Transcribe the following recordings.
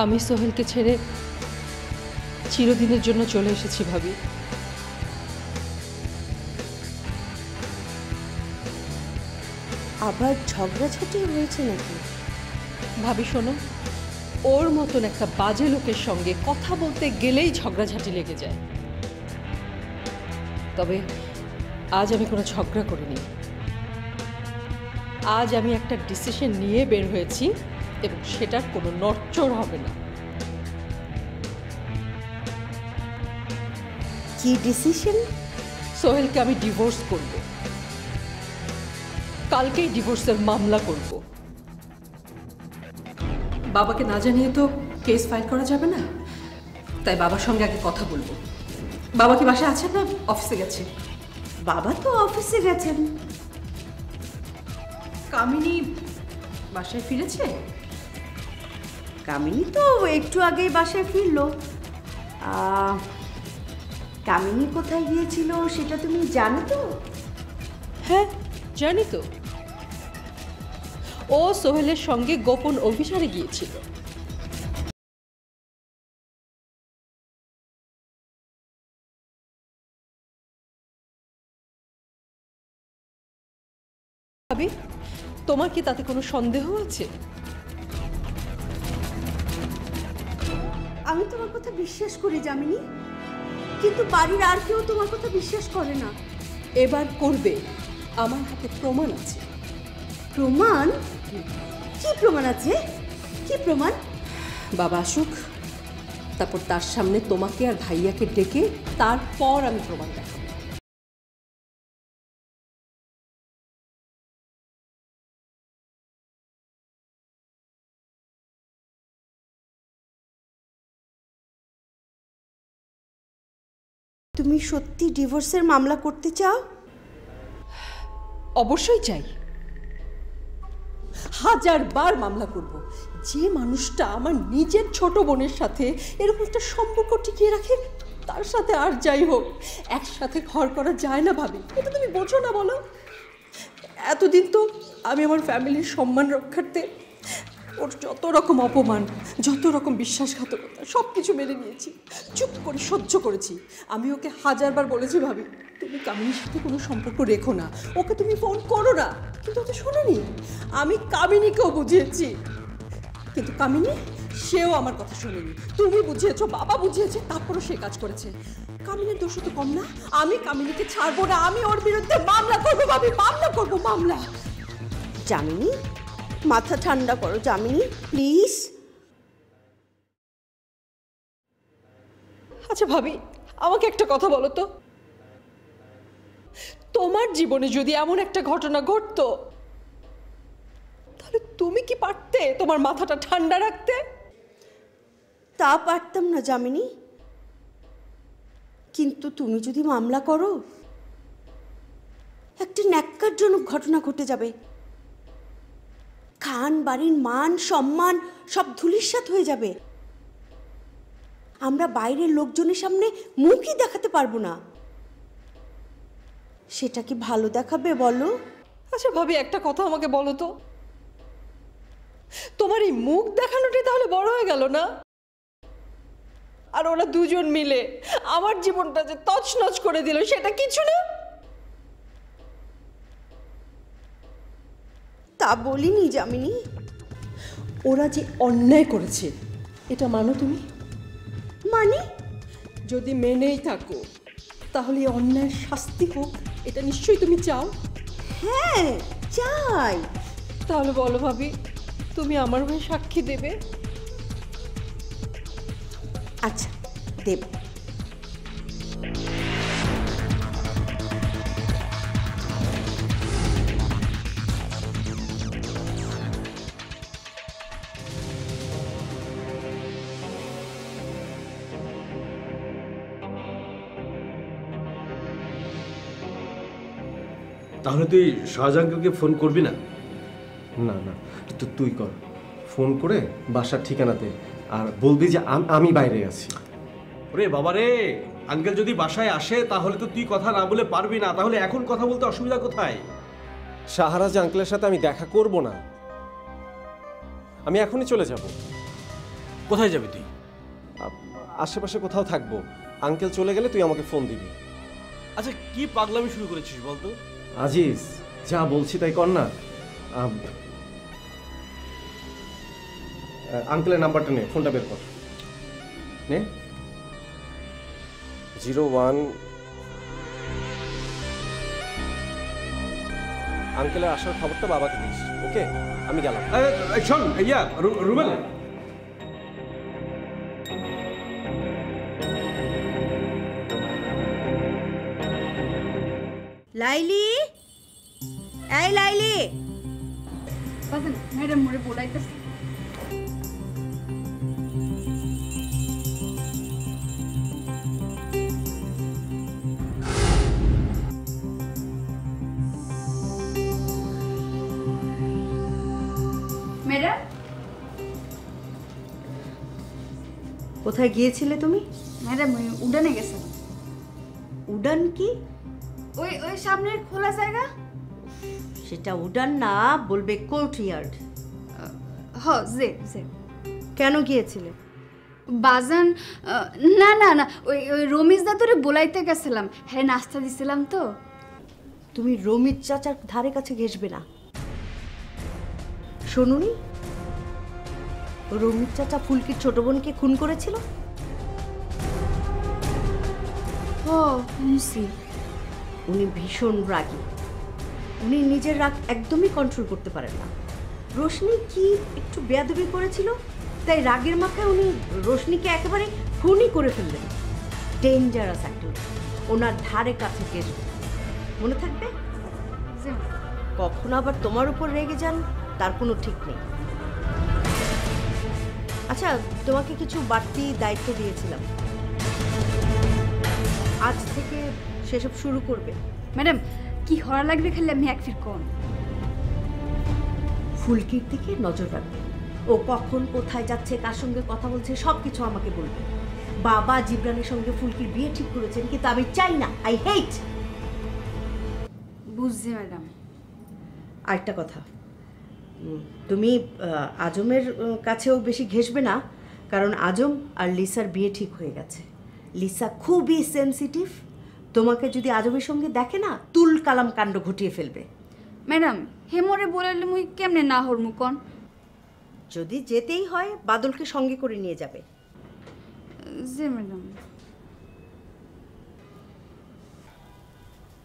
আমি সোহেলকে ছেড়ে চিরদিনের জন্য চলে এসেছি ভাবি। আবার ঝগড়াঝাটি হয়েছে নাকি? ভাবি শোনো, ওর মতন একটা বাজে লোকের সঙ্গে কথা বলতে গেলেই ঝগড়াঝাটি লেগে যায়। তবে আজ আমি কোনো ঝগড়া করিনি। আজ আমি একটা ডিসিশন নিয়ে বের হয়েছি এবং সেটার কোনো নড়চড় হবে না। কি ডিসিশন? সোহেলকে আমি ডিভোর্স করব। কালকেই ডিভোর্সের মামলা করব। বাবাকে না জানিয়ে তো কেস ফাইল করা যাবে না, তাই বাবার সঙ্গে আগে কথা বলবো। বাবা কি বাসায় আছেন না অফিসে গেছে? বাবা তো অফিসে গেছেন। কামিনী বাসায় ফিরেছে? কামিনী তো একটু আগেই বাসায় ফিরলো। কামিনী কোথায় গিয়েছিল সেটা তুমি জানো তো? হ্যাঁ জানি তো। ও সোহেলের সঙ্গে গোপন অভিযানে গিয়েছিল। ভাবি, তোমার কি তাতে কোনো সন্দেহ আছে? আমি তোমার কথা বিশ্বাস করি যামিনী, কিন্তু বাড়ির আর কেউ তোমার কথা বিশ্বাস করে না। এবার করবে, আমার হাতে প্রমাণ আছে। প্রমাণ? কি প্রমাণ আছে? কি প্রমাণ? বাবা আসুক, তারপর তার সামনে তোমাকে আর ভাইয়াকে ডেকে তারপর আমি প্রমাণ দেখাবো। তুমি সত্যি ডিভোর্সের মামলা করতে চাও? অবশ্যই চাই। 1000 বার মামলা করব। যে মানুষটা আমার নিজের ছোট বোনের সাথে এরকম একটা সম্পর্ক টিকিয়ে রাখে, তার সাথে আর যাই হোক একসাথে ঘর করা যায় না ভাবি। এটা তুমি বোঝো না বলো? এতদিন তো আমি আমার ফ্যামিলির সম্মান রক্ষার্থে ওর যত রকম অপমান, যত রকম বিশ্বাসঘাতকতা সব কিছু মেনে নিয়েছি, চুপ করে সহ্য করেছি। আমি ওকে 1000 বার বলেছি ভাবি তুমি কামিনীর সাথে কোনো সম্পর্ক রেখো না, ওকে তুমি ফোন করো না, কিন্তু ও তো শোনেনি। আমি কামিনীকেও বুঝিয়েছি, কিন্তু কামিনী সেও আমার কথা শোনেনি। তুমি বুঝিয়েছো, বাবা বুঝিয়েছে, তারপরও সে কাজ করেছে। কামিনীর দোষ তো কম না। আমি কামিনীকে ছাড়বো না, আমি ওর বিরুদ্ধে মামলা করবো ভাবি, মামলা করবো, মামলা। যামিনী, মাথা ঠান্ডা করো যামিনী, প্লিজ। আচ্ছা ভাবি, আমাকে একটা কথা বলো তো, তোমার জীবনে যদি এমন একটা ঘটনা ঘটতো তাহলে তুমি কি পারতে তোমার মাথাটা ঠান্ডা রাখতে? তা পারতাম না যামিনী, কিন্তু তুমি যদি মামলা করো একটা ন্যাক্কারজনক ঘটনা ঘটে যাবে। খান বাড়ির মান সম্মান সব ধূলিসাৎ হয়ে যাবে। আমরা বাইরের লোকজনের সামনে মুখই দেখাতে পারবো না। সেটা কি ভালো দেখাবে বলো? আচ্ছা ভাবি, একটা কথা আমাকে বলো তো, তোমার এই মুখ দেখানোটাই তাহলে বড় হয়ে গেল না? আর ওরা দুজন মিলে আমার জীবনটা যে তছনছ করে দিল, সেটা কিছু না? তা বলিনি যামিনী। ওরা যে অন্যায় করেছে এটা মানো তুমি? মানে? যদি মেনেই থাকো তাহলে এই অন্যায়ের শাস্তি হোক, এটা নিশ্চয়ই তুমি চাও। হ্যাঁ চাই। তাহলে বলো ভাবি, তুমি আমার হয়ে সাক্ষী দেবে? আচ্ছা দেব। তাহলে তুই শাহজাহানকে ফোন করবি না? না না, তুই কর। ফোন করে বাসার ঠিকানাতে আর বলবি যে আমি বাইরে আছি। ওরে বাবা রে, আঙ্কেল যদি বাসায় আসে তাহলে তো তুই কথা না বলে পারবি না। তাহলে এখন কথা বলতে অসুবিধা কোথায়? শাহরাজ আঙ্কেলের সাথে আমি দেখা করব না, আমি এখনই চলে যাব। কোথায় যাবি তুই? আশেপাশে কোথাও থাকবো, আঙ্কেল চলে গেলে তুই আমাকে ফোন দিবি। আচ্ছা কি পাগলামি শুরু করেছিস বলতো? আজিজ, যা বলছি তাই কর না। আঙ্কেলের নাম্বারটা নে, ফোনটা বের কর। নে 01। আঙ্কেলের আসার খবরটা বাবাকে দিস, ওকে? আমি গেলাম। শোন রুবেল, লাইলি, এই লাইলি, বাজান ম্যাডাম মোরে বলাইতেছে। ম্যাডাম, কোথায় গিয়েছিলে তুমি? ম্যাডাম ওই উড়ানে গেছে। উডান কি? ওই ওই সামনের খোলা জায়গা। সেটা উডান না, বলবে কোর্টইয়ার্ড। হ জে জে। কেন গিয়েছিলে? বাজান না না না, ওই ওই রমেশ দা তোরে বলাইতে গেছিলাম, হ্যাঁ নাস্তা দিছিলাম তো। তুমি রমিত চাচার ধারে কাছে ঘেসবে না। শোনুনি, রমিত চাচা ফুলকির ছোট বোনকে খুন করেছিল। ও শুনছি। উনি ভীষণ রাগী, উনি নিজের রাগ একদমই কন্ট্রোল করতে পারেন না। রোশনি কি একটু বেয়াদবি করেছিল, তাই রাগের মাথায় উনি রোশনিকে একেবারে খুনই করে ফেললেন। ডেঞ্জারাস একটা, ওনার ধারে কাছে ঘেসবে, মনে থাকবে। জি। কখন আবার তোমার উপর রেগে যান তার কোনো ঠিক নেই। আচ্ছা, তোমাকে কিছু বাড়তি দায়িত্ব দিয়েছিলাম, আজ থেকে সেসব শুরু করবে। ম্যাডাম কি হরা লাগবে খালি আমি এক ফির কোন। ফুলকির দিকে নজর রাখবে, ও কখন কোথায় যাচ্ছে, কার সঙ্গে কথা বলছে, সব কিছু আমাকে বলবে। বাবা জিবরানের সঙ্গে ফুলকির বিয়ে ঠিক করেছেন, কিন্তু আমি চাই না, আই হেট। বুঝছি ম্যাডাম। আরেকটা কথা, তুমি আজমের কাছেও বেশি ঘেসবে না, কারণ আজম আর লিসার বিয়ে ঠিক হয়ে গেছে। লিসা খুবই সেনসিটিভ, তোমাকে যদি আজমের সঙ্গে দেখে না, তুল কালাম কাণ্ড ঘটিয়ে ফেলবে। ম্যাডাম হেমরে বলাইলে মুই কেমনে না হরমু কোন? যদি যেতেই হয় বাদলকে সঙ্গে করে নিয়ে যাবে। জি ম্যাডাম।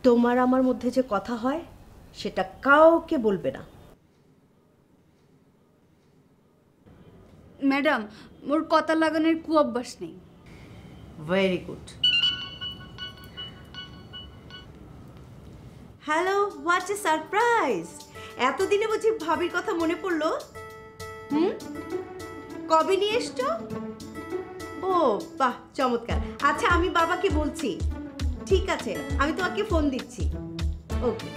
তোমার আমার মধ্যে যে কথা হয় সেটা কাউকে বলবে না। ম্যাডাম মোর কথা লাগানোর কু অভ্যাস নেই। Very good. Hello, what a surprise! এতদিনে বুঝি ভাবির কথা মনে পড়লো? কবে নিয়ে এসছো? ও বাহ, চমৎকার। আচ্ছা আমি বাবাকে বলছি। ঠিক আছে, আমি তোমাকে ফোন দিচ্ছি। ওকে,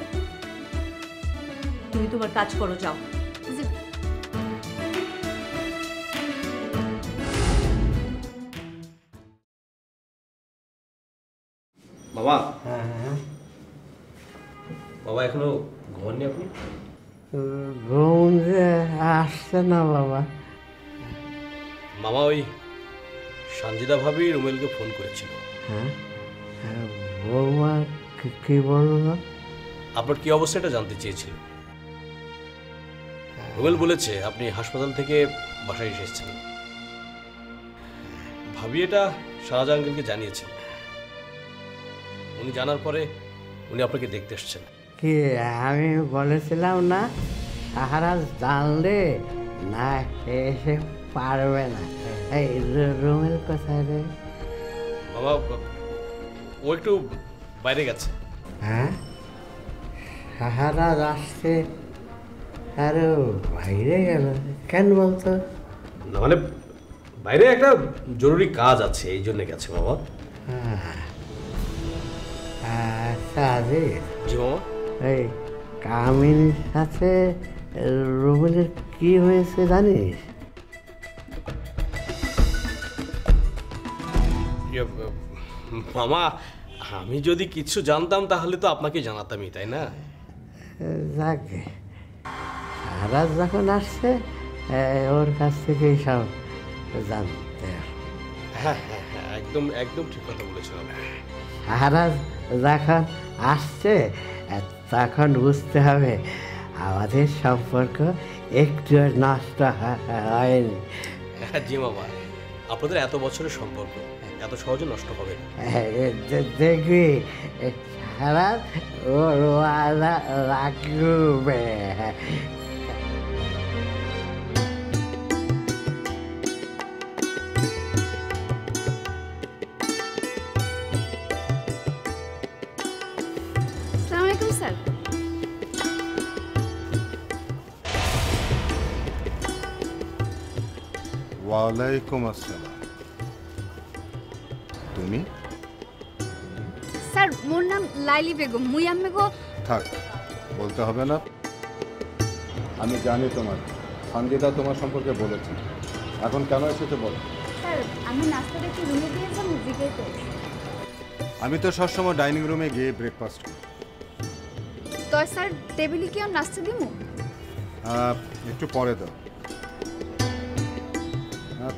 তুমি তোমার কাজ করো, যাও। জি। বাবা বাবা এখনো ঘুমাননি আপনি? ঘুম যে আসছে না বাবা। মামা ওই সঞ্জিদা ভাবি রুমেলকে ফোন করেছিল। হ্যাঁ, বৌমা কি বললো? আপনার কি অবস্থা এটা জানতে চেয়েছিল। রুমেল বলেছে আপনি হাসপাতাল থেকে বাসায় এসেছেন। ভাবি এটা শাহজাহান আঙ্কেলকে জানিয়েছেন। উনি জানার পরে উনি আপনাকে দেখতে এসেছেন। কি আমি বলেছিলাম না সাহারা জানলে না এসে পারবে না। এই রুমের কোথায় রে? বাবা ও একটু বাইরে গেছে। হ্যাঁ, সাহারা আসছে আরে বাইরে গেল কেন বলতো? না মানে বাইরে একটা জরুরি কাজ আছে, এই জন্য গেছে বাবা। আচ্ছা আজিজ, জি মামা। এই কামিনীর সাথে রুবেলের কি হয়েছে জানিস? মামা আমি যদি কিছু জানতাম তাহলে তো আপনাকে জানাতামই, তাই না? যাকে সারা যখন আসছে ওর কাছ থেকেই সব জানতে। হ্যাঁ হ্যাঁ হ্যাঁ, একদম একদম ঠিক কথা বলেছেন আপনি। শাহরাজ যখন আসছে তখন বুঝতে হবে আমাদের সম্পর্ক একটু নষ্ট হয়নি। হ্যাঁ জি মামা, আপনাদের এত বছরের সম্পর্ক এত সহজে নষ্ট হবে না। দেখবি শাহরাজ ওর ওয়াদা রাখবে। আসসালামু আলাইকুম স্যার। ওয়ালাইকুম আসসালাম। তুমি? স্যার মোর নাম লাইলি বেগম, মুই আম্মেগো। থাক, বলতে হবে না। আমি জানি তোমার সঙ্গীতা তোমার সম্পর্কে বলেছে। এখন কেন এসেছো বলো? স্যার আমি নাস্তাটা একটু রুমে দিয়েছিলাম, জিজ্ঞেস করি। আমি তো সবসময় ডাইনিং রুমে গিয়ে ব্রেকফাস্ট করি। তো স্যার টেবিলে কি আর নাস্তা দিমু? একটু পরে দাও।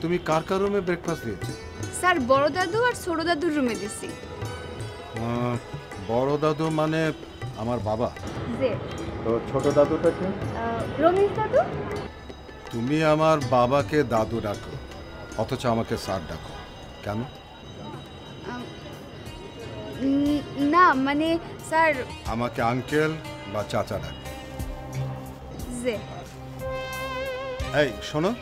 তুমি কার কার রুমে ব্রেকফাস্ট দিয়েছো? স্যার বড় দাদু আর ছোট দাদুর রুমে দিছি। বড় দাদু মানে আমার বাবা। যে তো ছোট দাদুটাকে? রমেশ দাদু। তুমি আমার বাবাকে দাদু ডাকো, অথচ আমাকে স্যার ডাকো কেন? না মানে স্যার। আমাকে আঙ্কেল বা চাচা ডাকো। যে এই শোনো,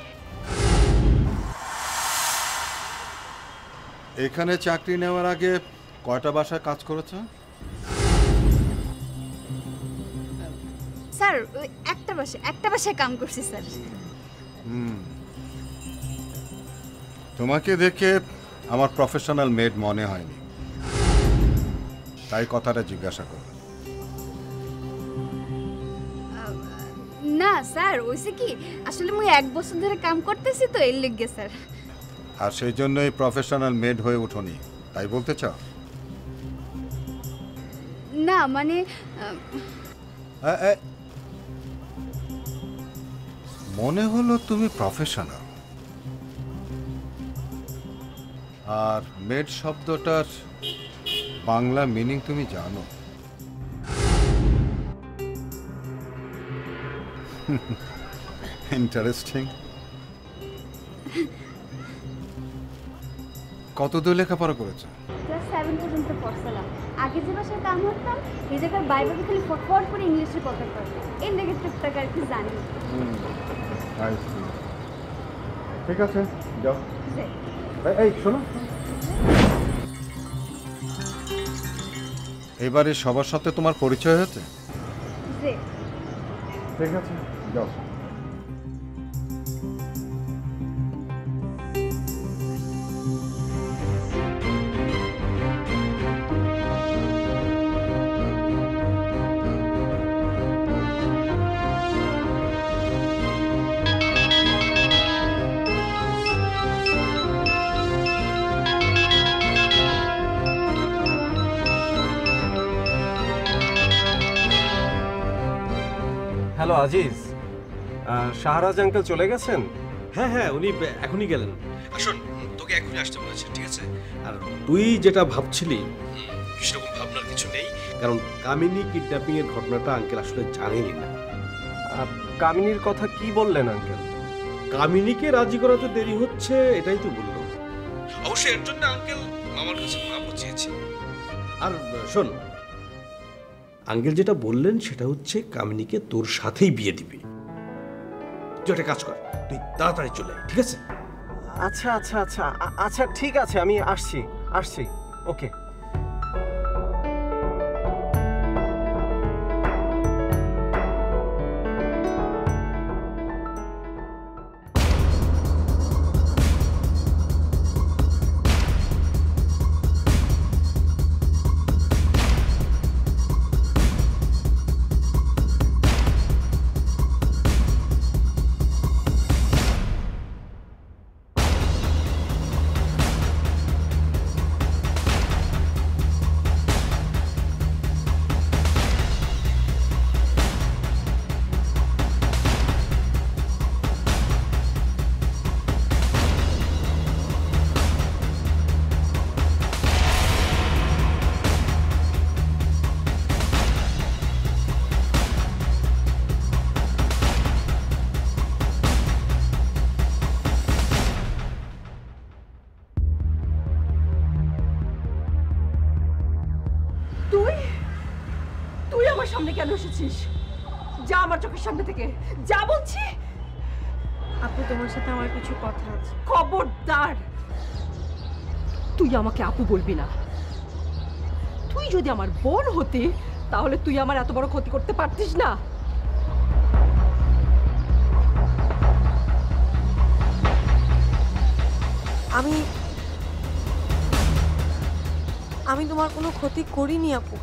এখানে চাকরি নেওয়ার আগে কয়টা বাসায় কাজ করেছো? স্যার ওই একটা বাসায় কাম করছি স্যার। তোমাকে দেখে আমার প্রফেশনাল মেড মনে হয়নি, তাই কথাটা জিজ্ঞাসা করলাম। না স্যার ওইসে কি, আসলে মুই 1 বছর ধরে কাম করতেছি তো এর লিগে স্যার। আর সেই জন্যই প্রফেশনাল মেড হয়ে উঠোনি, তাই বলতে চাও? না মানে মনে হলো তুমি প্রফেশনাল। আর মেড শব্দটার বাংলা মিনিং তুমি জানো? ইন্টারেস্টিং। কত দূর লেখাপড়া করেছো? ক্লাস 7 পর্যন্ত পড়ছিলাম। আগে যে বাসায় কাম করতাম এই জায়গার বাইবেল খালি ফটফট করে ইংলিশে কথা কয়, এর লেগে টুকটাক আর কি জানি। ঠিক আছে, যাও। যে এই শোনো, এবারে সবার সাথে তোমার পরিচয় হয়েছে? যে ঠিক আছে, যাও। হ্যালো আজিজ, শাহরাজ আঙ্কেল চলে গেছেন? হ্যাঁ হ্যাঁ, উনি এখনই গেলেন। আসুন, তোকে এখনই আসতে বলেছে, ঠিক আছে? আর তুই যেটা ভাবছিলি সেরকম ভাবনার কিছু নেই, কারণ কামিনী কিডন্যাপিং এর ঘটনাটা আঙ্কেল আসলে জানেনই না। কামিনীর কথা কি বললেন আঙ্কেল? কামিনীকে রাজি করাতে দেরি হচ্ছে, এটাই তো বললো। অবশ্যই এর জন্য আঙ্কেল মামার কাছে মাপও চেয়েছে। আর শোন, আঙ্কেল যেটা বললেন সেটা হচ্ছে কামিনীকে তোর সাথেই বিয়ে দিবি। তুই একটা কাজ কর, তুই তাড়াতাড়ি চলে আয়, ঠিক আছে? আচ্ছা আচ্ছা আচ্ছা আচ্ছা, ঠিক আছে, আমি আসছি। ওকে। তুই তুই আমার সামনে কেন এসেছিস? যা আমার চোখের সামনে থেকে, যা বলছি। আপু তোমার সাথে আমার কিছু কথা আছে। খবরদার, তুই আমাকে আপু বলবি না। তুই যদি আমার বোন হতি তাহলে তুই আমার এত বড় ক্ষতি করতে পারতিস না। আমি তোমার কোনো ক্ষতি করিনি আপু।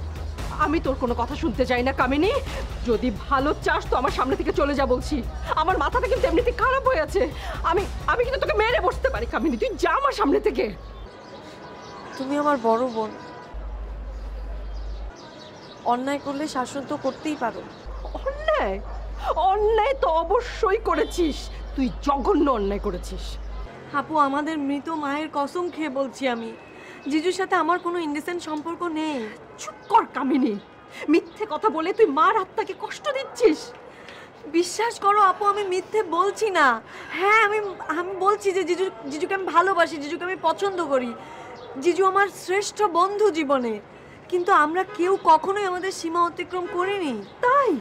আমি তোর কোনো কথা শুনতে চাই না কামিনী। যদি ভালো চাস তো আমার সামনে থেকে চলে যা বলছি। আমার মাথাটা কিন্তু এমনিতে খারাপ হয়ে আছে। আমি কিন্তু তোকে মেরে বসতে পারি কামিনী, তুই যা আমার সামনে থেকে। তুমি আমার বড় বোন, অন্যায় করলে শাসন তো করতেই পারো। অন্যায়? অন্যায় তো অবশ্যই করেছিস, তুই জঘন্য অন্যায় করেছিস। আপু আমাদের মৃত মায়ের কসম খেয়ে বলছি, আমি জিজুর সাথে আমার কোনো ইনডিসেন্ট সম্পর্ক নেই। চুপ কর কামিনী, মিথ্যে কথা বলে তুই মার আত্মাকে কষ্ট দিচ্ছিস। বিশ্বাস করো আপু, আমি মিথ্যে বলছি না। হ্যাঁ, আমি বলছি যে জিজুকে আমি ভালোবাসি, জিজুকে আমি পছন্দ করি। জিজু আমার শ্রেষ্ঠ বন্ধু জীবনে, কিন্তু আমরা কেউ কখনোই আমাদের সীমা অতিক্রম করিনি। তাই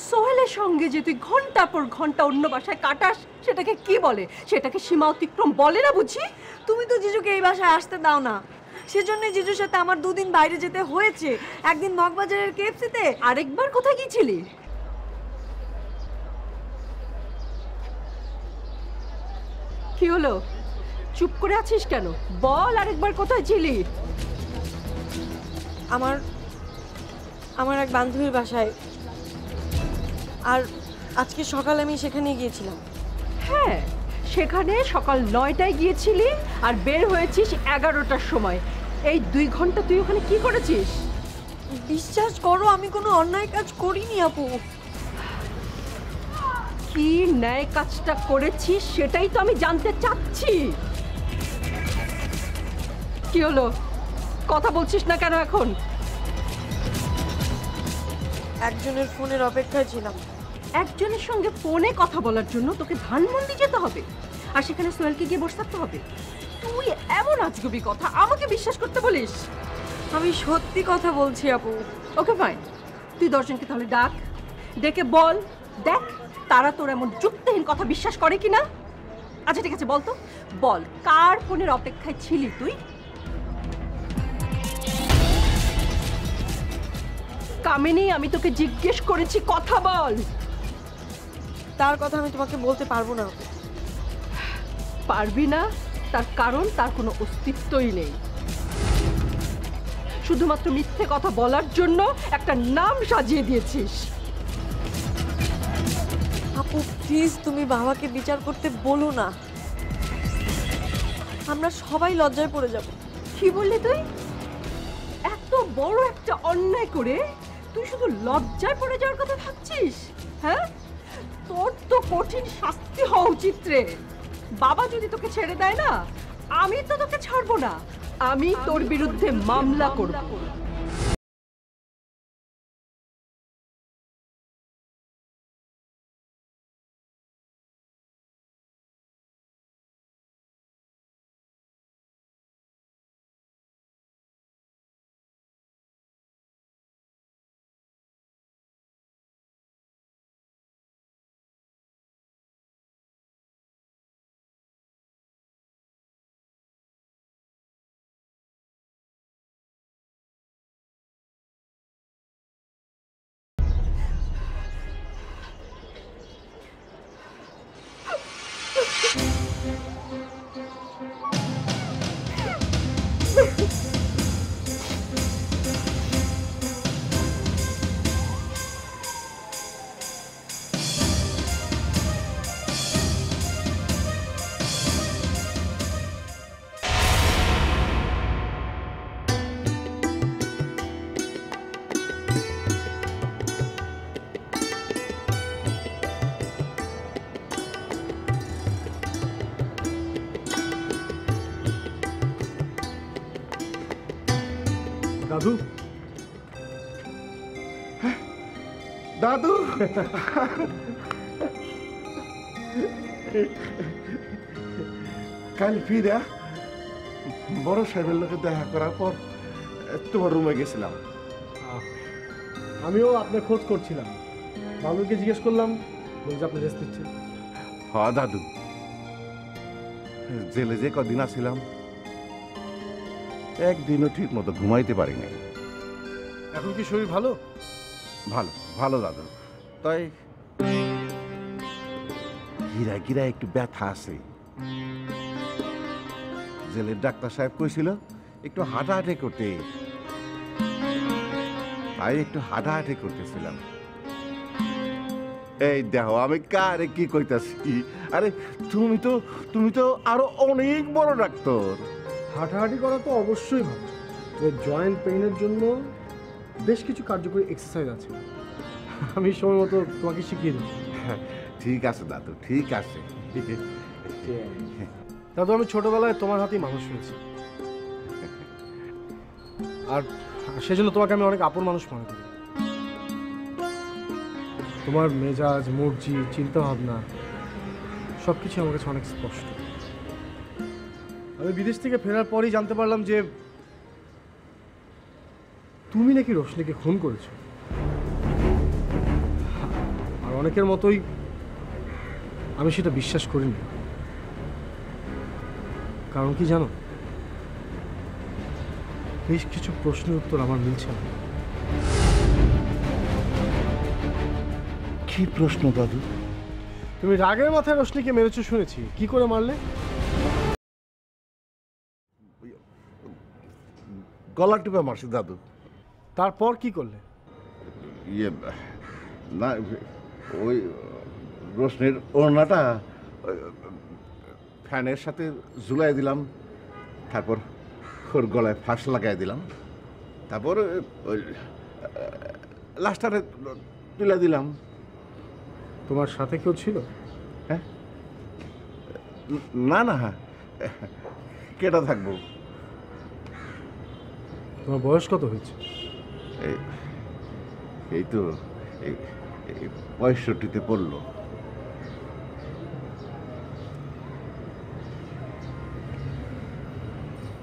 সোহেলের সঙ্গে যে তুই ঘন্টা পর ঘন্টা অন্য বাসায় কাটাস সেটাকে কি বলে? সেটাকে সীমা অতিক্রম বলে না বুঝি? তুমি তো জিজুকে এই বাসায় আসতে দাও না, সেজন্য জিজুর সাথে আমার 2 দিন বাইরে যেতে হয়েছে। একদিন মগবাজারের কেএফসিতে, আরেকবার কোথায় গিয়েছিলি? কি হলো, চুপ করে আছিস কেন? বল, আরেকবার কোথায় ছিলি? আমার এক বান্ধবীর বাসায়, আর আজকে সকালে আমি সেখানে গিয়েছিলাম। হ্যাঁ, সেখানে সকাল 9টায় গিয়েছিলি আর বের হয়েছিস 11টার সময়। এই 2 ঘন্টা তুই ওখানে কি করেছিস? বিশ্বাস করো, আমি কোনো অন্যায় কাজ করিনি আপু। কি ন্যায় কাজটা করেছিস সেটাই তো আমি জানতে চাচ্ছি। কি হলো, কথা বলছিস না কেন এখন? একজনের ফোনের অপেক্ষায় ছিলাম। একজনের সঙ্গে ফোনে কথা বলার জন্য তোকে ধানমন্ডি যেতে হবে আর সেখানে সোহেলকে গিয়ে বসে থাকতে হবে? তুই এমন আজগুবি কথা আমাকে বিশ্বাস করতে বলিস? আমি সত্যি কথা বলছি আপু। ওকে ফাইন, তুই 10 জনকে তাহলে ডাক, ডেকে বল, দেখ তারা তোর এমন যুক্তিহীন কথা বিশ্বাস করে কিনা। আচ্ছা ঠিক আছে, বল তো, বল কার ফোনের অপেক্ষায় ছিলি তুই? কামিনী, আমি তোকে জিজ্ঞেস করেছি, কথা বল। তার কথা আমি তোমাকে বলতে পারবো না আপু। পারবি না? তার কারণ তার কোনো অস্তিত্বই নেই। শুধুমাত্র মিথ্যে কথা বলার জন্য একটা নাম সাজিয়ে দিয়েছিস। আপু প্লিজ, তুমি বাবাকে বিচার করতে বলো না, আমরা সবাই লজ্জায় পড়ে যাব। কি বললি তুই? এত বড় একটা অন্যায় করে তুই শুধু লজ্জায় পড়ে যাওয়ার কথা ভাবছিস? হ্যাঁ, তোর তো কঠিন শাস্তি হওয়া উচিত রে। বাবা যদি তোকে ছেড়ে দেয় না, আমি তো তোকে ছাড়বো না, আমি তোর বিরুদ্ধে মামলা করব। দাদু, দাদু, কাল ফিরা বড় সাহেবের লোকে দেখা করার পর তোমার রুমে গেছিলাম। আমিও আপনার খোঁজ করছিলাম, বাবুকে জিজ্ঞেস করলাম, বলছে আপনি রেস্ট নিচ্ছেন। হ দাদু, জেলে যে কদিন আসছিলাম একদিনও ঠিক মতো ঘুমাইতে পারি নাই। এখন কি শরীর ভালো? ভালো ভালো দাদু, তাই গিরায় গিরায় একটু ব্যথা আছে। জেলের ডাক্তার সাহেব কইছিল একটু হাঁটাহাঁটি করতে, তাই একটু হাঁটাহাঁটি করতেছিলাম। এই দেখো আমি কারে কি কইতাছি, আরে তুমি তো আরো অনেক বড় ডাক্তার। হাঁটাহাঁটি করা তো অবশ্যই ভালো, তবে জয়েন্ট পেইনের জন্য বেশ কিছু কার্যকরী এক্সারসাইজ আছে, আমি সময় মতো তোমাকে শিখিয়ে দেবো। ঠিক আছে দাদু, ঠিক আছে। দাদু, আমি ছোটবেলায় তোমার হাতেই মানুষ হয়েছি, আর সেজন্য তোমাকে আমি অনেক আপন মানুষ মনে করি। তোমার মেজাজ, মর্জি, চিন্তা ভাবনা সব কিছু আমার কাছে অনেক স্পষ্ট। আমি বিদেশ থেকে ফেরার পরই জানতে পারলাম যে তুমি নাকি রোশনিকে খুন করেছো। আর অনেকের মতোই আমি সেটা বিশ্বাস করিনি। কারণ কি জানো, বেশ কিছু প্রশ্নের উত্তর আমার মিলছে না। কি প্রশ্ন দাদু? তুমি রাগের মাথায় রোশনিকে মেরেছো শুনেছি, কি করে মারলে? গলা টিপে মারছি দাদু। তারপর কি করলে? ইয়ে না, ওই রোশনির ওড়নাটা ফ্যানের সাথে ঝুলাই দিলাম, তারপর ওর গলায় ফাঁস লাগাই দিলাম, তারপর ওই লাস্টারে তুলে দিলাম। তোমার সাথে কেউ ছিল? হ্যাঁ, না না, কেটা থাকবো। তোমার বয়স কত হয়েছে? এই তো 65-তে পড়লো।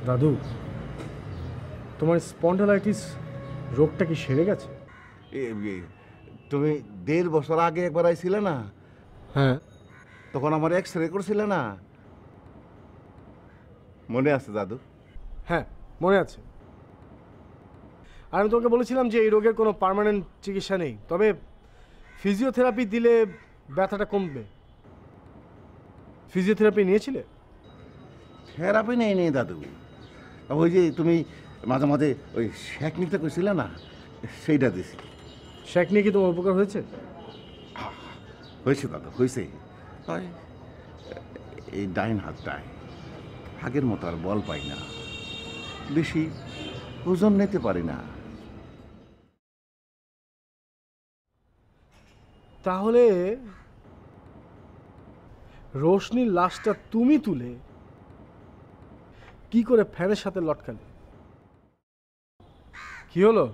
দাদু, তোমার স্পন্ডালাইটিস রোগটা কি সেরে গেছে? তুমি 1.5 বছর আগে একবার আইছিলে না? হ্যাঁ। তখন আমার এক্স-রে করছিলে না, মনে আছে দাদু? হ্যাঁ, মনে আছে। আর আমি তোমাকে বলেছিলাম যে এই রোগের কোনো পার্মানেন্ট চিকিৎসা নেই, তবে ফিজিওথেরাপি দিলে ব্যথাটা কমবে। ফিজিওথেরাপি নিয়েছিলে? থেরাপি নেই দাদু, ওই যে তুমি মাঝে মাঝে ওই শেক নিতে কইছিলে না, সেইটা দিছি। শেক নিয়ে কি তোমার উপকার হয়েছে? হয়েছে দাদু, হয়েছে। এই ডাইন হাতটায় আগের মতো আর বল পাই না, বেশি ওজন নিতে পারি না। তাহলে রোশনির লাশটা তুমি তুলে কি করে ফ্যানের সাথে লটকালে? কি হলো,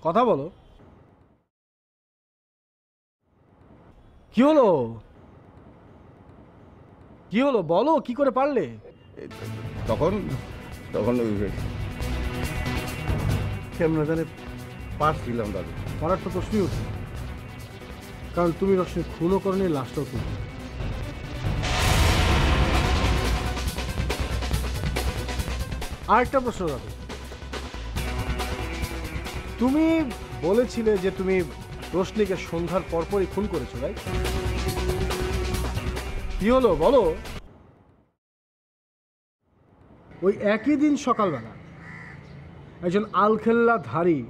কথা বলো। কি হলো, কি হলো বলো, কি করে পারলে? তখন কেমন জানে পারছিলাম দাদু। পারার তো প্রশ্নই উঠছে, কারণ তুমি রোশনির খুনও করনি, লাশটাও তুলবে। আরেকটা প্রশ্ন দাদু, তুমি বলেছিলে যে তুমি রোশনিকে সন্ধ্যার পরপরই খুন করেছো, রাইট? কি হলো বলো। ওই একই দিন সকালবেলা একজন আলখেল্লাধারী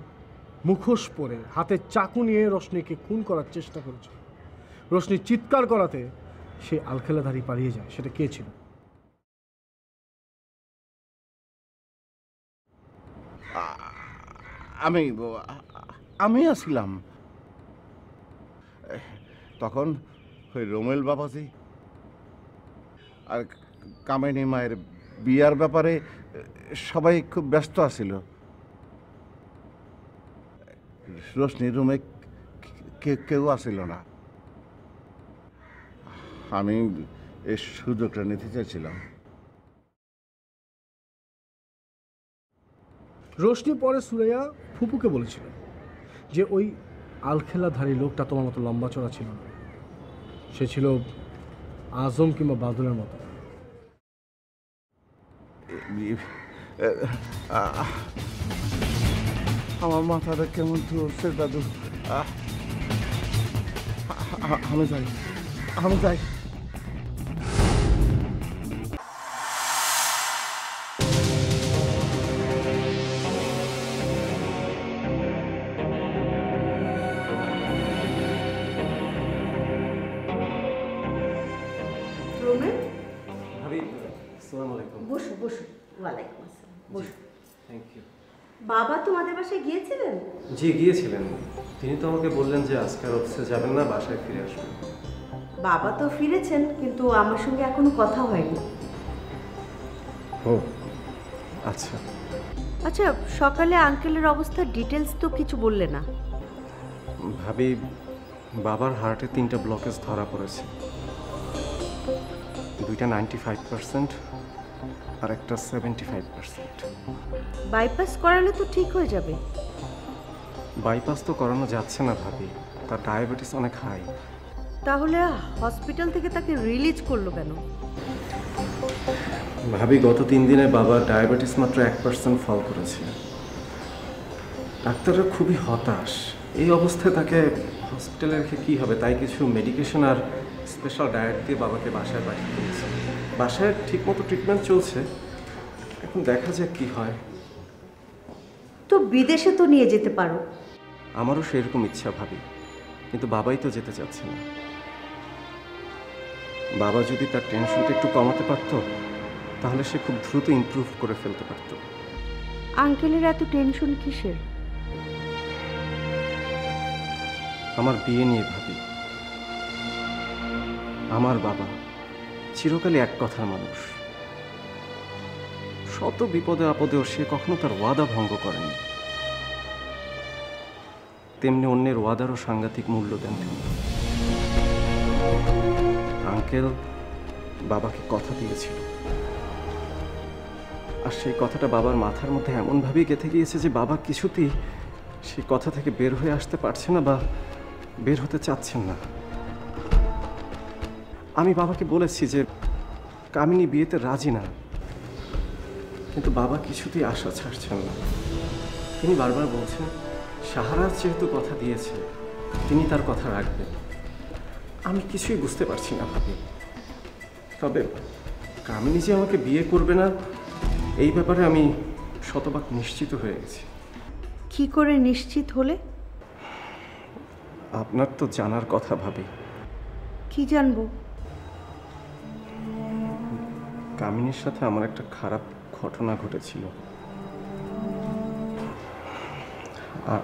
মুখোশ পরে হাতে চাকু নিয়ে রোশনিকে খুন করার চেষ্টা করেছে। রোশনি চিৎকার করাতে সেই আলখেল্লাধারী পালিয়ে যায়। সেটা কে ছিল? আমি আসছিলাম তখন। ওই রোমেল বাবাজি আর কামাইনি মায়ের বিয়ার ব্যাপারে সবাই খুব ব্যস্ত আছিল। রোশনির রুমে কেউ আসিল না। আমি এই সুযোগটা নিতে চাইছিলাম। রোশনি পরে সুরাইয়া ফুপুকে বলেছিল যে ওই আলখেল্লাধারী লোকটা তোমার মতো লম্বা চড়া ছিল না, সে ছিল আজম কিংবা বাদলের মতো। আমার মাথাটা কেমন ধরছে দাদু। আমি যাই, আমি যাই। বসো বসো। ওয়ালাইকুম আসসালাম, বসো। Thank you. বাবা তোমাদের বাসায় গিয়েছিলেন? জি গিয়েছিলেন। তিনি তো আমাকে বললেন যে আজকে অফিসে যাবেন না, বাসায় ফিরে আসবেন। বাবা তো ফিরেছেন, কিন্তু আমার সঙ্গে এখনো কথা হয়নি। ও আচ্ছা। আচ্ছা, সকালে আঙ্কেলের অবস্থার ডিটেলস তো কিছু বললে না। ভাবি, বাবার হার্টে 3টা ব্লকেজ ধরা পড়েছে, 2টা 95% আর একটা 75%। বাইপাস করালে তো ঠিক হয়ে যাবে। বাইপাস তো করানো যাচ্ছে না ভাবি, তার ডায়াবেটিস অনেক হাই। তাহলে হসপিটাল থেকে তাকে রিলিজ করলো কেন? ভাবি, গত 3 দিনে বাবার ডায়াবেটিস মাত্র 1% ফল করেছে। ডাক্তাররা খুবই হতাশ। এই অবস্থায় তাকে হসপিটালে রেখে কী হবে, তাই কিছু মেডিকেশন আর স্পেশাল ডায়েট দিয়ে বাবাকে বাসায় পাঠিয়ে দিয়েছে। বাসায় ঠিকমতো ট্রিটমেন্ট চলছে, এখন দেখা যাক কী হয়। তো বিদেশে তো নিয়ে যেতে পারো। আমারও সেরকম ইচ্ছা ভাবি, কিন্তু বাবাই তো যেতে চাচ্ছে না। বাবা যদি তার টেনশনটা একটু কমাতে পারত, তাহলে সে খুব দ্রুত ইমপ্রুভ করে ফেলতে পারত। আঙ্কেলের এত টেনশন কিসের? আমার বিয়ে নিয়ে ভাবি। আমার বাবা চিরকালই এক কথার মানুষ। শত বিপদে আপদেও সে কখনো তার ওয়াদা ভঙ্গ করেনি। তেমনি অন্যের ওয়াদারও সাংঘাতিক মূল্য দেন তিনি। আঙ্কেল বাবাকে কথা দিয়েছিল, আর সেই কথাটা বাবার মাথার মধ্যে এমনভাবেই গেঁথে গিয়েছে যে বাবা কিছুতেই সেই কথা থেকে বের হয়ে আসতে পারছে না বা বের হতে চাচ্ছেন না। আমি বাবাকে বলেছি যে কামিনী বিয়েতে রাজি না, কিন্তু বাবা কিছুতেই আশা ছাড়ছেন না। তিনি বারবার বলছেন সাহারাজ যেহেতু কথা দিয়েছে তিনি তার কথা রাখবেন। আমি কিছুই বুঝতে পারছি না ভাবি। তবে কামিনী যে আমাকে বিয়ে করবে না এই ব্যাপারে আমি শতভাগ নিশ্চিত হয়ে গেছি। কি করে নিশ্চিত হলে? আপনার তো জানার কথা ভাবি। কি জানবো? কামিনীর সাথে আমার একটা খারাপ ঘটনা ঘটেছিল,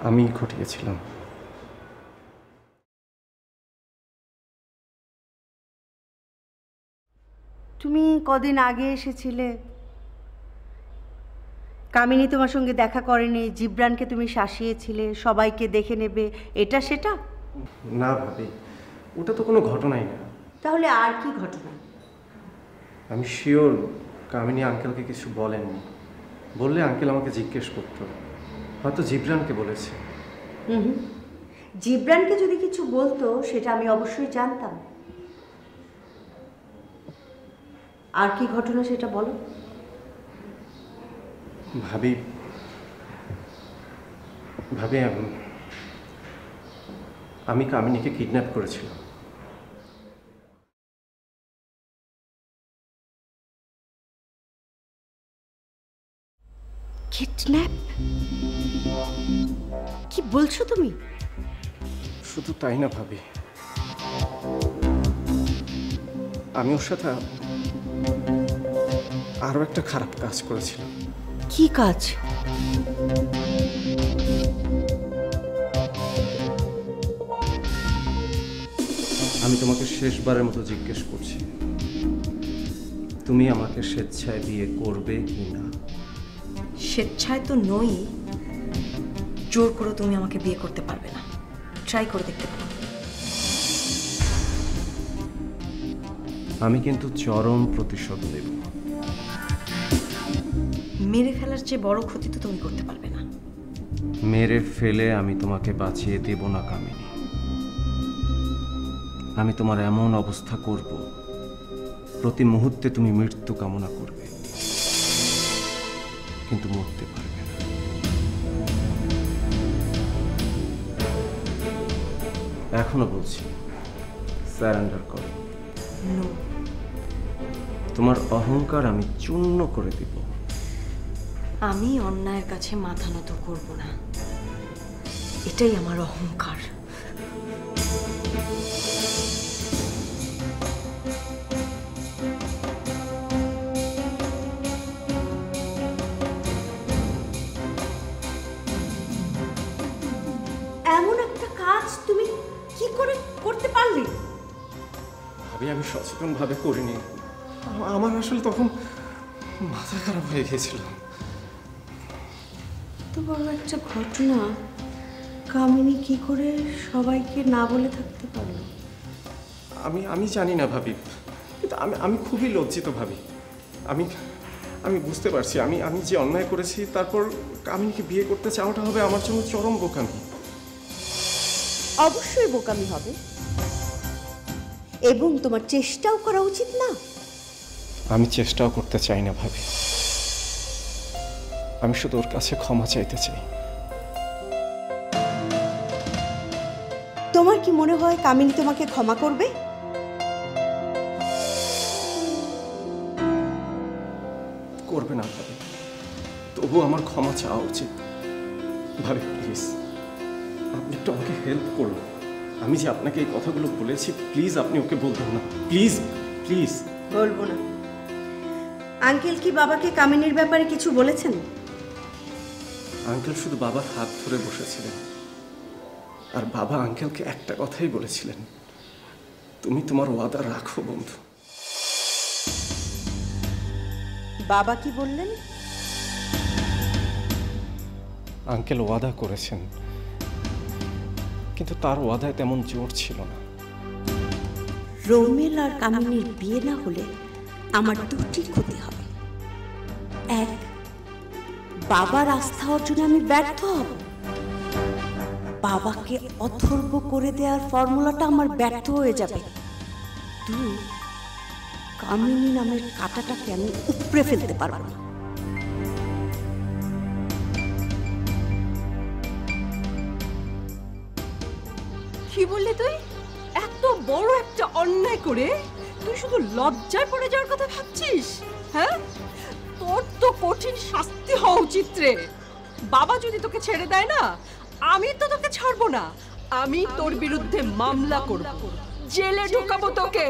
আমি ঘটিয়েছিলাম। তুমি কদিন আগে এসেছিলে, কামিনী তোমার সঙ্গে দেখা করেনি, জিবরানকে তুমি শাসিয়েছিলে সবাইকে দেখে নেবে, এটা সেটা? না ভাবি, ওটা তো কোনো ঘটনাই না। তাহলে আর কি ঘটনা? আমি শিওর কামিনী আঙ্কেলকে কিছু বলেননি। বললে আঙ্কেল আমাকে জিজ্ঞেস করতো, হয়তো জিবরানকে বলেছে। জিবরানকে যদি কিছু বলতো সেটা আমি অবশ্যই জানতাম। আর কি ঘটনা সেটা বলো। ভাবি ভাবি আমি কামিনীকে কিডন্যাপ করেছিলাম। কিডন্যাপ? কি বলছো তুমি? শুধু তাই না ভাবি, আমি ওর সাথে আরো একটা খারাপ কাজ করেছিলাম। কি কাজ? আমি তোমাকে শেষবারের মতো জিজ্ঞেস করছি, তুমি আমাকে স্বেচ্ছায় বিয়ে করবে কি না? স্বেচ্ছায় তো নই, জোর করে তুমি আমাকে বিয়ে করতে পারবে না। ট্রাই করে দেখতে পারো। আমি কিন্তু চরম প্রতিশোধ নেব। মেরে ফেলার চেয়ে বড় ক্ষতি তো তুমি করতে পারবে না। মেরে ফেলে আমি তোমাকে বাঁচিয়ে দেব না কামিনী। আমি তোমার এমন অবস্থা করব, প্রতি মুহূর্তে তুমি মৃত্যু কামনা করবে, কিন্তু মরতে পারবে না। এখনো বলছি, স্যারেন্ডার করো। তোমার অহংকার আমি চূর্ণ করে দিব। আমি অন্যায়ের কাছে মাথা নত করব না, এটাই আমার অহংকার। এমন একটা কাজ তুমি কি করে করতে পারলে? আমি সচেতনভাবে করিনি, আমার আসলে তখন মাথা খারাপ হয়ে গিয়েছিল। তো বড় একটা ঘটনা, কামিনী কি করে সবাইকে না বলে থাকতে পারলো? আমি জানি না ভাবি, কিন্তু আমি খুবই লজ্জিত ভাবি। আমি বুঝতে পারছি আমি যে অন্যায় করেছি, তারপর কামিনীকে বিয়ে করতে চাওয়াটা হবে আমার জন্য চরম বোকামি। অবশ্যই বোকামি হবে, এবং তোমার চেষ্টাও করা উচিত না। আমি চেষ্টাও করতে চাই না ভাবি, আমি শুধু ওর কাছে ক্ষমা চাইতে চাই। তোমার কি মনে হয় কামিনী তোমাকে ক্ষমা করবে? করবে না ভাবি, তবু আমার ক্ষমা চাওয়া উচিত। ভাবি প্লিজ, আপনি একটু আমাকে হেল্প করুন। আমি যে আপনাকে এই কথাগুলো বলেছি, প্লিজ আপনি ওকে বলবেন না, প্লিজ প্লিজ। বলবো না। আঙ্কেল কি বাবাকে কামিনীর ব্যাপারে কিছু বলেছেন? আঙ্কেল শুধু বাবার হাত ধরে বসেছিলেন, আর বাবা আঙ্কেলকে একটা কথাই বলেছিলেন, তুমি তোমার ওয়াদা রাখো বন্ধু। বাবা কি বললেন? আঙ্কেল ওয়াদা করেছেন, কিন্তু তার ওয়াদায় তেমন জোর ছিল না। রোমেল আর কামিনীর বিয়ে না হলে আমার দুটি ক্ষতি হবে। এক, বাবার আস্থা অর্জনে আমি ব্যর্থ হব, বাবাকে অথর্ব করে দেওয়ার ফর্মুলাটা আমার ব্যর্থ হয়ে যাবে। দুই, কামিনী নামের কাঁটাটাকে আমি উপড়ে ফেলতে পারবো না। কি বললি তুই? এত বড় একটা অন্যায় করে তুই শুধু লজ্জায় পড়ে যাওয়ার কথা ভাবছিস? হ্যাঁ, তোর তো কঠিন শাস্তি হওয়া উচিত রে। বাবা যদি তোকে ছেড়ে দেয় না, আমি তো তোকে ছাড়বো না। আমি তোর বিরুদ্ধে মামলা করব, জেলে ঢুকাবো তোকে।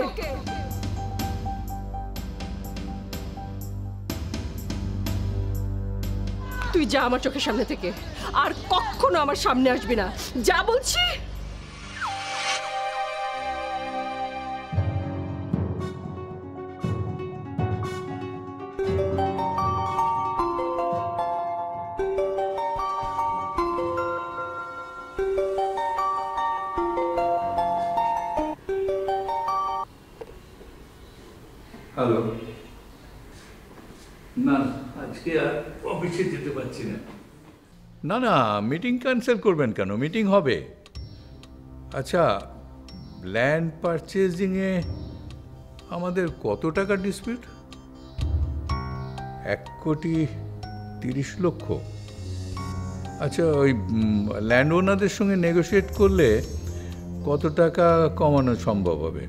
তুই যা আমার চোখের সামনে থেকে, আর কখনো আমার সামনে আসবি না, যা বলছি। হ্যালো। না, আজকে আর অফিসে যেতে পারছি না। না না, মিটিং ক্যান্সেল করবেন কেন? মিটিং হবে। আচ্ছা, ল্যান্ড পারচেজিংয়ে আমাদের কত টাকা ডিসপিউট? 1,30,00,000। আচ্ছা, ওই ল্যান্ড ওনারদের সঙ্গে নেগোশিয়েট করলে কত টাকা কমানো সম্ভব হবে?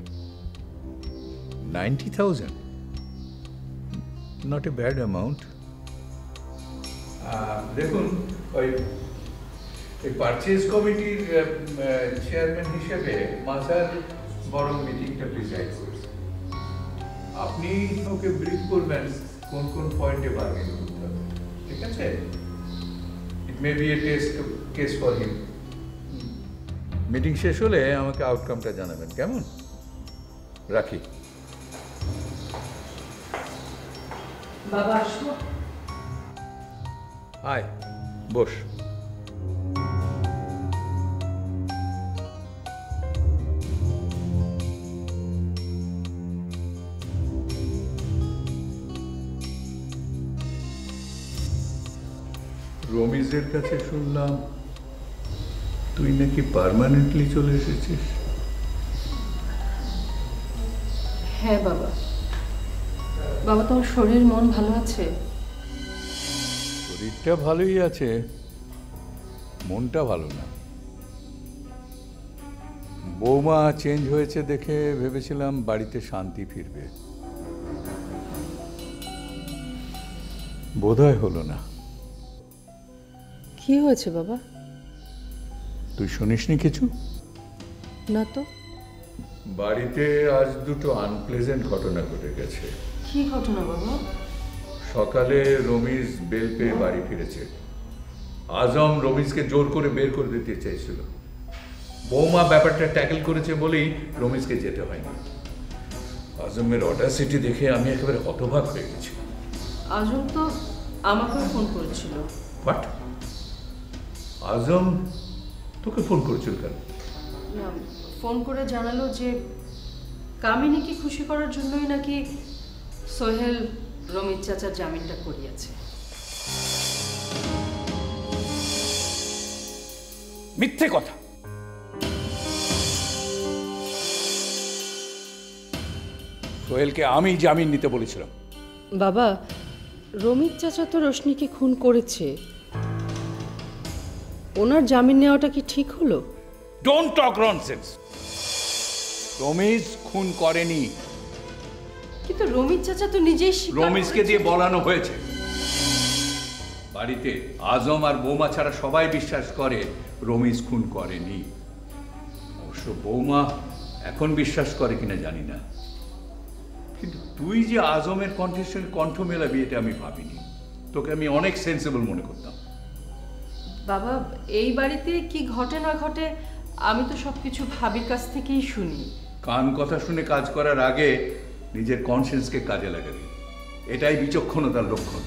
90,000? Not a bad amount. দেখুন, ওই পারচেজ কমিটির চেয়ারম্যান হিসেবে মাসার বরং মিটিংটা প্রিসাইড করছে। আপনি ওকে ব্রিফ করবেন কোন কোন পয়েন্টে বার্গেন করতে হবে, ঠিক আছে? It may be a test case for him. Meeting শেষ হলে আমাকে আউটকামটা জানাবেন, কেমন? রাখি। বাবা আসো। আয়, বস। রমিজের কাছে শুনলাম তুই নাকি পার্মানেন্টলি চলে এসেছিস। হ্যাঁ বাবা। বাবা, তোমার শরীর মন ভালো আছে? শরীরটা ভালোই আছে, মনটা ভালো না। বৌমা চেঞ্জ হয়েছে দেখে ভেবেছিলাম বাড়িতে শান্তি ফিরবে, বোধহয় হলো না। কি হয়েছে বাবা? তুই শুনিসনি কিছু? না তো। বাড়িতে আজ দুটো আনপ্লেজেন্ট ঘটনা ঘটে গেছে। কি ঘটনা বাবা? সকালে রমিজ বেল পেয়ে বাড়ি ফিরেছে। আজম রমিজকে জোর করে বের করে দিতে চাইছিল। বৌমা ব্যাপারটা ট্যাকেল করেছে বলেই রমিজকে যেতে হয়নি। আজমের অডাসিটি দেখে আমি একেবারে হতবাক হয়ে গেছি। আজম তো আমাকেও ফোন করেছিল। বাট আজম তোকে ফোন করেছিল কেন? না, ফোন করে জানালো যে কামিনীকে খুশি করার জন্যই নাকি সোহেল রমিজ চাচার জামিনটা করিয়েছে। মিথ্যে কথা। সোহেলকে আমি জামিন নিতে বলেছিলাম। বাবা, রমিজ চাচা তো রোশনিকে খুন করেছে, ওনার জামিন নেওয়াটা কি ঠিক হলো? Don't talk nonsense. রমিজ খুন করেনি। কিন্তু রমিজ চাচা তো নিজেই রমিজকে দিয়ে বলানো হয়েছে। বাড়িতে আজম আর বৌমা ছাড়া সবাই বিশ্বাস করে রমিজ খুন করেনি। অবশ্য বৌমা এখন বিশ্বাস করে কিনা জানি না, কিন্তু তুই যে আজমের কণ্ঠের সঙ্গে কণ্ঠ মেলাবি এটা আমি ভাবিনি। তোকে আমি অনেক সেন্সিবল মনে করতাম। বাবা, এই বাড়িতে কি ঘটে না ঘটে আমি তো সবকিছু ভাবির কাছ থেকেই শুনি। কান কথা শুনে কাজ করার আগে নিজের কনসিয়েন্সকে কাজে লাগাবি, এটাই বিচক্ষণতার লক্ষণ।